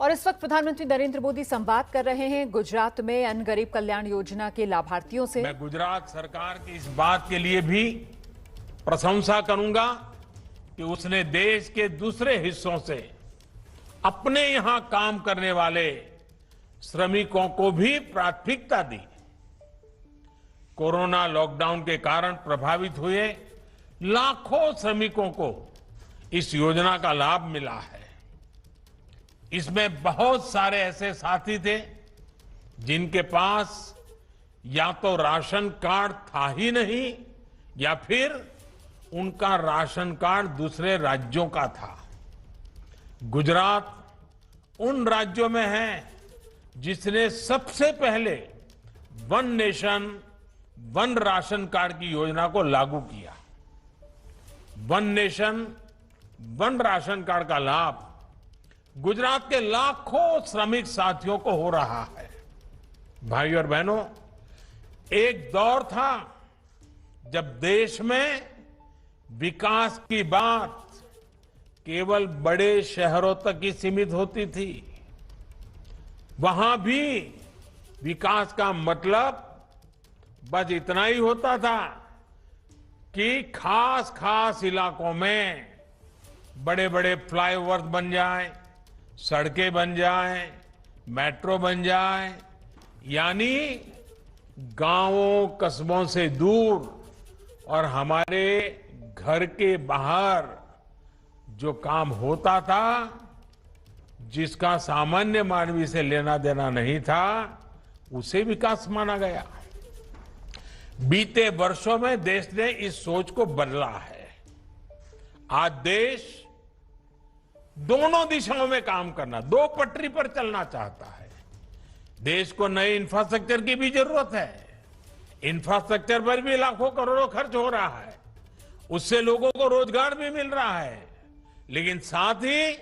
और इस वक्त प्रधानमंत्री नरेंद्र मोदी संवाद कर रहे हैं गुजरात में अन्न गरीब कल्याण योजना के लाभार्थियों से। मैं गुजरात सरकार की इस बात के लिए भी प्रशंसा करूंगा कि उसने देश के दूसरे हिस्सों से अपने यहां काम करने वाले श्रमिकों को भी प्राथमिकता दी। कोरोना लॉकडाउन के कारण प्रभावित हुए लाखों श्रमिकों को इस योजना का लाभ मिला है। इसमें बहुत सारे ऐसे साथी थे जिनके पास या तो राशन कार्ड था ही नहीं या फिर उनका राशन कार्ड दूसरे राज्यों का था। गुजरात उन राज्यों में है जिसने सबसे पहले one nation one ration card की योजना को लागू किया। One nation one ration card का लाभ गुजरात के लाखों श्रमिक साथियों को हो रहा है। भाइयों और बहनों, एक दौर था जब देश में विकास की बात केवल बड़े शहरों तक ही सीमित होती थी। वहां भी विकास का मतलब बस इतना ही होता था कि खास खास इलाकों में बड़े बड़े फ्लाईओवर बन जाएं, सड़कें बन जाएं, मेट्रो बन जाए, यानी गांवों कस्बों से दूर और हमारे घर के बाहर जो काम होता था, जिसका सामान्य मानवी से लेना देना नहीं था, उसे विकास माना गया। बीते वर्षों में देश ने इस सोच को बदला है। आज देश दोनों दिशाओं में काम करना, दो पटरी पर चलना चाहता है। देश को नए इंफ्रास्ट्रक्चर की भी जरूरत है। इंफ्रास्ट्रक्चर पर भी लाखों करोड़ों खर्च हो रहा है, उससे लोगों को रोजगार भी मिल रहा है, लेकिन साथ ही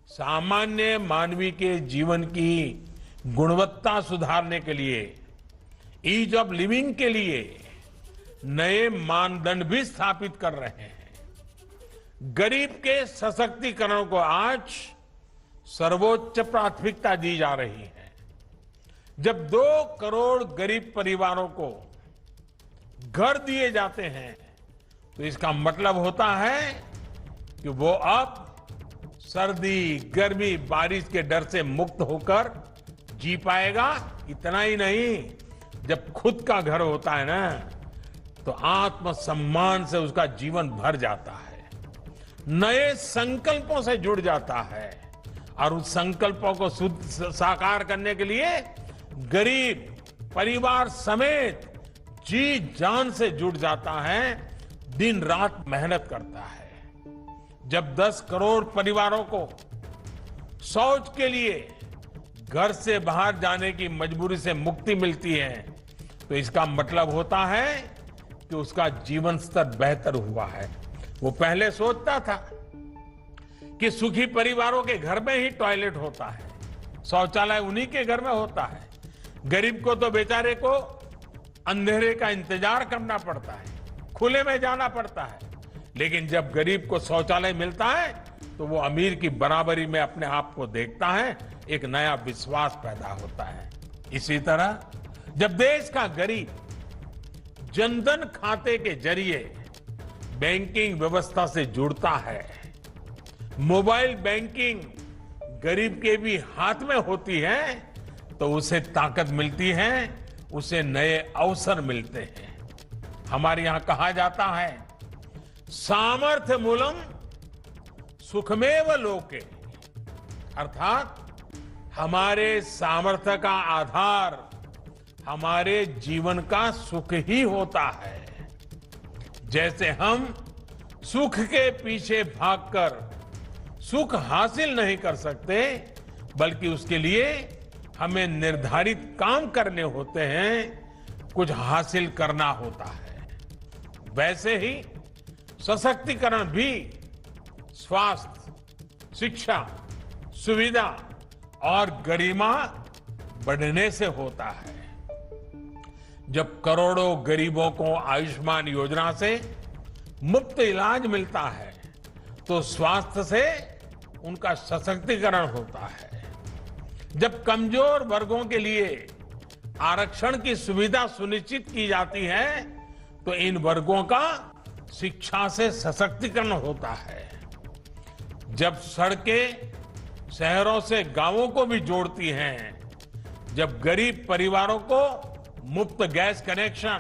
सामान्य मानवी के जीवन की गुणवत्ता सुधारने के लिए, ईज ऑफ लिविंग के लिए नए मानदंड भी स्थापित कर रहे हैं। गरीब के सशक्तिकरण को आज सर्वोच्च प्राथमिकता दी जा रही है। जब 2 करोड़ गरीब परिवारों को घर दिए जाते हैं तो इसका मतलब होता है कि वो अब सर्दी, गर्मी, बारिश के डर से मुक्त होकर जी पाएगा। इतना ही नहीं, जब खुद का घर होता है ना, तो आत्मसम्मान से उसका जीवन भर जाता है, नए संकल्पों से जुड़ जाता है और उस संकल्पों को साकार करने के लिए गरीब परिवार समेत जी जान से जुड़ जाता है, दिन रात मेहनत करता है। जब 10 करोड़ परिवारों को शौच के लिए घर से बाहर जाने की मजबूरी से मुक्ति मिलती है, तो इसका मतलब होता है कि उसका जीवन स्तर बेहतर हुआ है। वो पहले सोचता था कि सुखी परिवारों के घर में ही टॉयलेट होता है, शौचालय उन्हीं के घर में होता है, गरीब को तो बेचारे को अंधेरे का इंतजार करना पड़ता है, खुले में जाना पड़ता है। लेकिन जब गरीब को शौचालय मिलता है तो वो अमीर की बराबरी में अपने आप को देखता है, एक नया विश्वास पैदा होता है। इसी तरह जब देश का गरीब जनधन खाते के जरिए बैंकिंग व्यवस्था से जुड़ता है, मोबाइल बैंकिंग गरीब के भी हाथ में होती है, तो उसे ताकत मिलती है, उसे नए अवसर मिलते हैं। हमारे यहां कहा जाता है, सामर्थ्य मूलम सुखमेव लोके, अर्थात हमारे सामर्थ्य का आधार हमारे जीवन का सुख ही होता है। जैसे हम सुख के पीछे भागकर सुख हासिल नहीं कर सकते, बल्कि उसके लिए हमें निर्धारित काम करने होते हैं, कुछ हासिल करना होता है। वैसे ही सशक्तिकरण भी स्वास्थ्य, शिक्षा, सुविधा और गरिमा बढ़ने से होता है। जब करोड़ों गरीबों को आयुष्मान योजना से मुफ्त इलाज मिलता है, तो स्वास्थ्य से उनका सशक्तिकरण होता है। जब कमजोर वर्गों के लिए आरक्षण की सुविधा सुनिश्चित की जाती है तो इन वर्गों का शिक्षा से सशक्तिकरण होता है। जब सड़कें शहरों से गांवों को भी जोड़ती हैं, जब गरीब परिवारों को मुफ्त गैस कनेक्शन,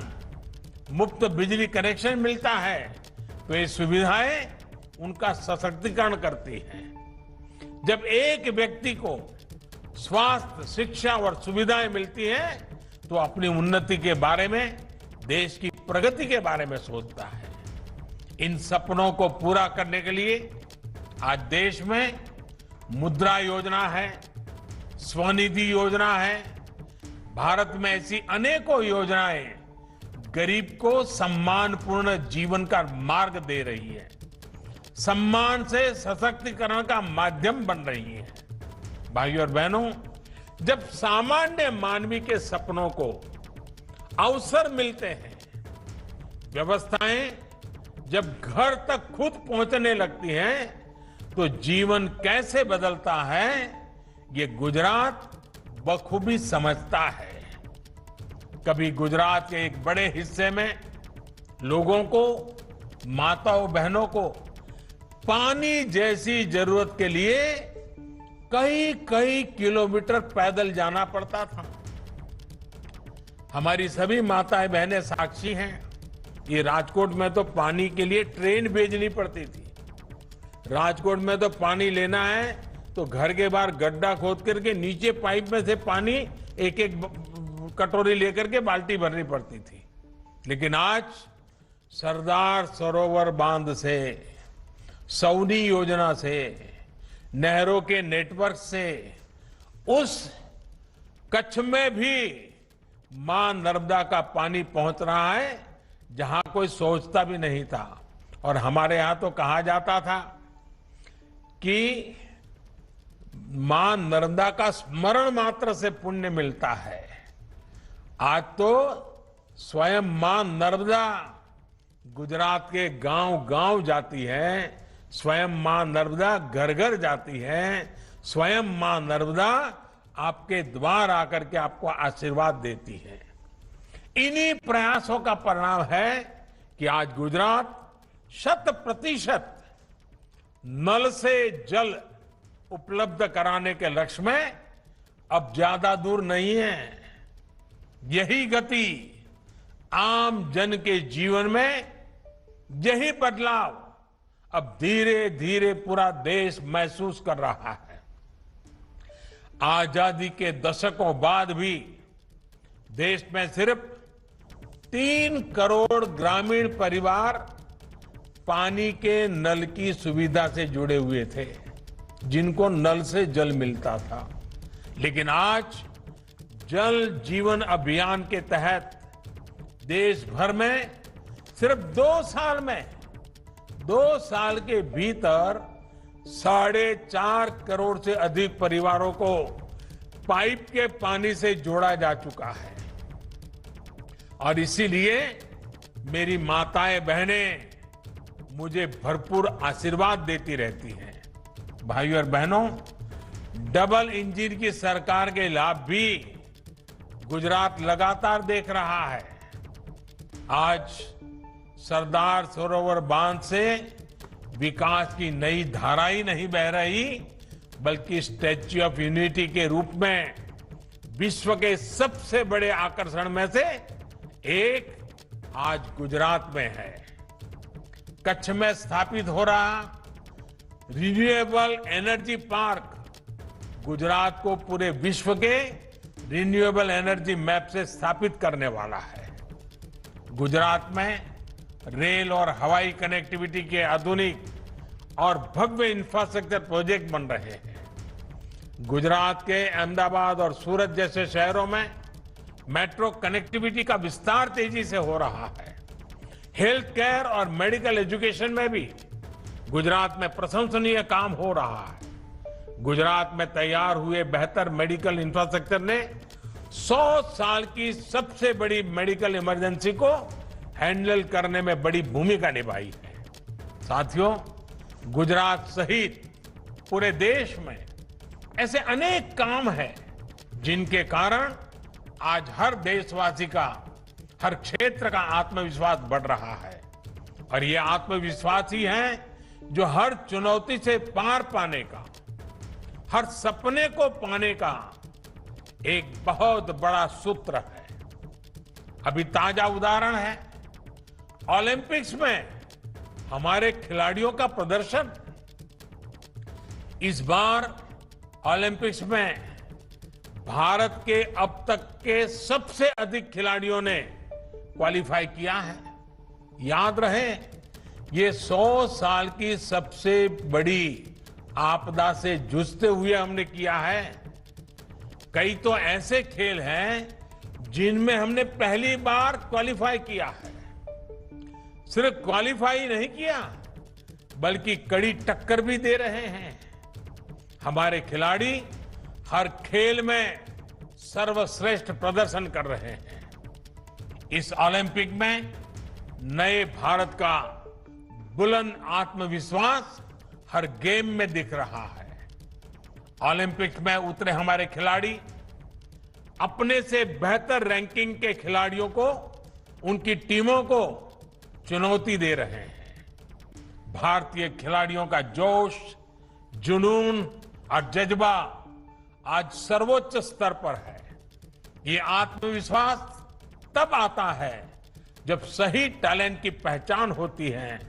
मुफ्त बिजली कनेक्शन मिलता है तो ये सुविधाएं उनका सशक्तिकरण करती हैं। जब एक व्यक्ति को स्वास्थ्य, शिक्षा और सुविधाएं मिलती हैं तो अपनी उन्नति के बारे में, देश की प्रगति के बारे में सोचता है। इन सपनों को पूरा करने के लिए आज देश में मुद्रा योजना है, स्वनिधि योजना है। भारत में ऐसी अनेकों योजनाएं गरीब को सम्मानपूर्ण जीवन का मार्ग दे रही है, सम्मान से सशक्तिकरण का माध्यम बन रही है। भाइयों और बहनों, जब सामान्य मानवी के सपनों को अवसर मिलते हैं, व्यवस्थाएं जब घर तक खुद पहुंचने लगती हैं, तो जीवन कैसे बदलता है ये गुजरात बखूबी समझता है। कभी गुजरात के एक बड़े हिस्से में लोगों को, माताओं बहनों को पानी जैसी जरूरत के लिए कई कई किलोमीटर पैदल जाना पड़ता था। हमारी सभी माताएं बहनें साक्षी हैं। ये राजकोट में तो पानी के लिए ट्रेन भेजनी पड़ती थी। राजकोट में तो पानी लेना है तो घर के बाहर गड्ढा खोद करके नीचे पाइप में से पानी एक एक कटोरी लेकर के बाल्टी भरनी पड़ती थी। लेकिन आज सरदार सरोवर बांध से, सौनी योजना से, नहरों के नेटवर्क से उस कच्छ में भी मां नर्मदा का पानी पहुंच रहा है जहां कोई सोचता भी नहीं था। और हमारे यहां तो कहा जाता था कि मां नर्मदा का स्मरण मात्र से पुण्य मिलता है। आज तो स्वयं मां नर्मदा गुजरात के गांव गांव जाती है, स्वयं मां नर्मदा घर घर जाती है, स्वयं मां नर्मदा आपके द्वार आकर के आपको आशीर्वाद देती है। इन्हीं प्रयासों का परिणाम है कि आज गुजरात 100% नल से जल उपलब्ध कराने के लक्ष्य में अब ज्यादा दूर नहीं है। यही गति आम जन के जीवन में, यही बदलाव अब धीरे धीरे पूरा देश महसूस कर रहा है। आजादी के दशकों बाद भी देश में सिर्फ 3 करोड़ ग्रामीण परिवार पानी के नल की सुविधा से जुड़े हुए थे, जिनको नल से जल मिलता था। लेकिन आज जल जीवन अभियान के तहत देश भर में सिर्फ 2 साल के भीतर 4.5 करोड़ से अधिक परिवारों को पाइप के पानी से जोड़ा जा चुका है। और इसीलिए मेरी माताएं बहनें मुझे भरपूर आशीर्वाद देती रहती हैं। भाइयों और बहनों, डबल इंजन की सरकार के लाभ भी गुजरात लगातार देख रहा है। आज सरदार सरोवर बांध से विकास की नई धारा ही नहीं बह रही, बल्कि स्टैच्यू ऑफ यूनिटी के रूप में विश्व के सबसे बड़े आकर्षण में से एक आज गुजरात में है। कच्छ में स्थापित हो रहा रिन्यूएबल एनर्जी पार्क गुजरात को पूरे विश्व के रिन्यूएबल एनर्जी मैप से स्थापित करने वाला है। गुजरात में रेल और हवाई कनेक्टिविटी के आधुनिक और भव्य इंफ्रास्ट्रक्चर प्रोजेक्ट बन रहे हैं। गुजरात के अहमदाबाद और सूरत जैसे शहरों में मेट्रो कनेक्टिविटी का विस्तार तेजी से हो रहा है। हेल्थ केयर और मेडिकल एजुकेशन में भी गुजरात में प्रशंसनीय काम हो रहा है। गुजरात में तैयार हुए बेहतर मेडिकल इंफ्रास्ट्रक्चर ने 100 साल की सबसे बड़ी मेडिकल इमरजेंसी को हैंडल करने में बड़ी भूमिका निभाई है। साथियों, गुजरात सहित पूरे देश में ऐसे अनेक काम हैं जिनके कारण आज हर देशवासी का, हर क्षेत्र का आत्मविश्वास बढ़ रहा है। और ये आत्मविश्वास ही है जो हर चुनौती से पार पाने का, हर सपने को पाने का एक बहुत बड़ा सूत्र है। अभी ताजा उदाहरण है ओलंपिक्स में हमारे खिलाड़ियों का प्रदर्शन। इस बार ओलंपिक्स में भारत के अब तक के सबसे अधिक खिलाड़ियों ने क्वालिफाई किया है। याद रहे, ये 100 साल की सबसे बड़ी आपदा से जूझते हुए हमने किया है। कई तो ऐसे खेल हैं जिनमें हमने पहली बार क्वालिफाई किया है। सिर्फ क्वालिफाई नहीं किया, बल्कि कड़ी टक्कर भी दे रहे हैं। हमारे खिलाड़ी हर खेल में सर्वश्रेष्ठ प्रदर्शन कर रहे हैं। इस ओलंपिक में नए भारत का बुलंद आत्मविश्वास हर गेम में दिख रहा है। ओलंपिक में उतरे हमारे खिलाड़ी अपने से बेहतर रैंकिंग के खिलाड़ियों को, उनकी टीमों को चुनौती दे रहे हैं। भारतीय खिलाड़ियों का जोश, जुनून और जज्बा आज सर्वोच्च स्तर पर है। ये आत्मविश्वास तब आता है जब सही टैलेंट की पहचान होती है,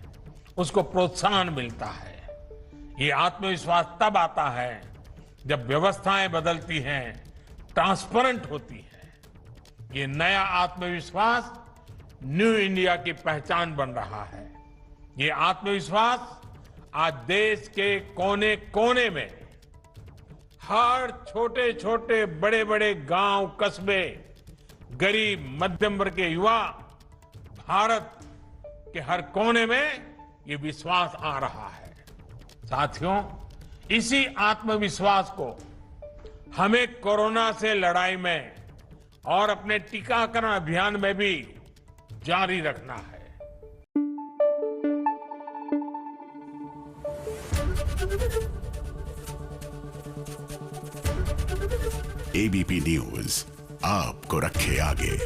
उसको प्रोत्साहन मिलता है। ये आत्मविश्वास तब आता है जब व्यवस्थाएं बदलती हैं, ट्रांसपेरेंट होती हैं। ये नया आत्मविश्वास न्यू इंडिया की पहचान बन रहा है। ये आत्मविश्वास आज देश के कोने कोने में, हर छोटे छोटे बड़े बड़े गांव, कस्बे, गरीब मध्यम वर्ग के युवा, भारत के हर कोने में ये विश्वास आ रहा है। साथियों, इसी आत्मविश्वास को हमें कोरोना से लड़ाई में और अपने टीकाकरण अभियान में भी जारी रखना है। एबीपी न्यूज आपको रखे आगे।